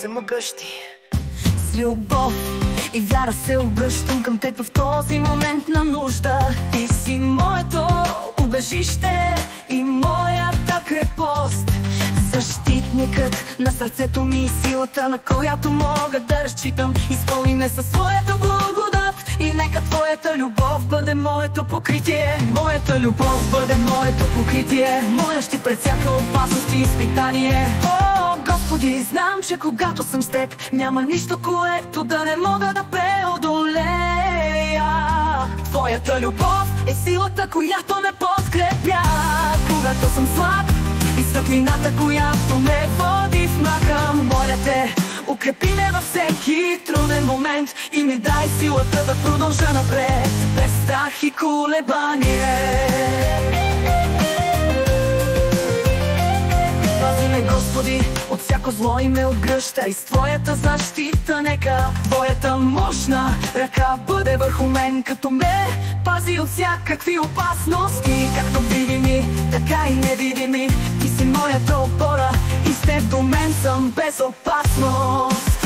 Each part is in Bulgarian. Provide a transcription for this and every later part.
всемогъщи. С любов и вяра се обръщам към теб в този момент на нужда. Ти си моето убежище и моята крепост, защитникът на сърцето ми и силата, на която мога да разчитам. Изпълни ме със своята благодат и нека твоята любов бъде моето покритие. Моята любов бъде моето покритие, моя щит пред всяка опасност и изпитание. О, Господи, знам, че когато съм с теб, няма нищо, което да не мога да преодолея. Твоята любов е силата, която ме подкрепя, когато съм слаб, и светлината, която ме води в мрака. Моля те, укрепи ме във всеки труден момент и ми дай силата да продължа напред, без страх и колебание. Пази ме, Господи, от всяко зло и ме отгръща, и с твоята защита нека твоята мощна ръка бъде върху мен, като ме пази от всякакви опасности, както видими, така и невидими. Ти си моята опора и с теб до мен съм безопасност.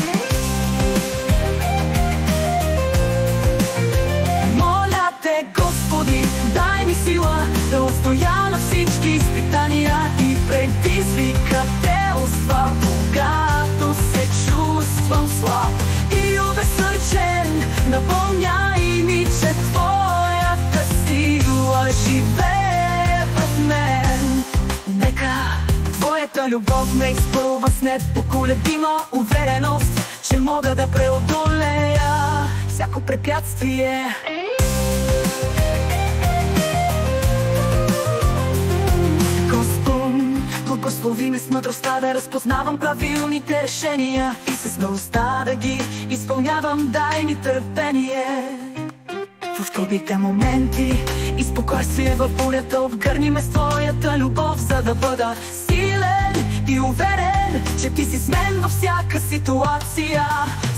Моля те, Господи, дай ми сила да устоя на всички изпитания и предизвикателства, когато се чувствам слаб и обезсърчен. Напомняй ми, че твоята сила живее в мен. Нека твоята любов ме изпълва с непоколебима увереност, че мога да преодолея всяко препятствие. Благослови ме с мъдростта да разпознавам правилните решения и с смелостта да ги изпълнявам. Дай ми търпение в трудните моменти и спокойствие в бурята. Обгърни ме с твоята любов, за да бъда силен и уверен, че ти си с мен във всяка ситуация.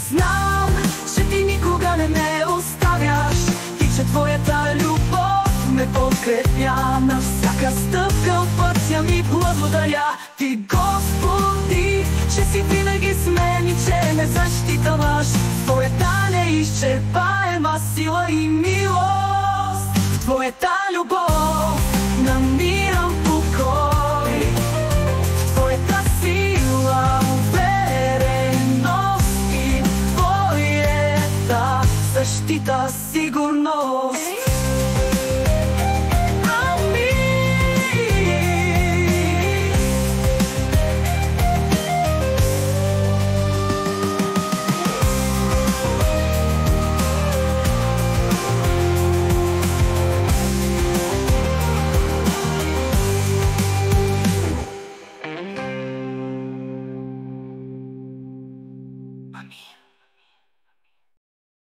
Знам, че ти никога не ме оставяш и че твоята любов ме подкрепя на всяка стъпка от пътя ми. Благодаря ти, Господи, че си винаги с мен и че ме защитаваш. Твоята неизчерпаема сила и милост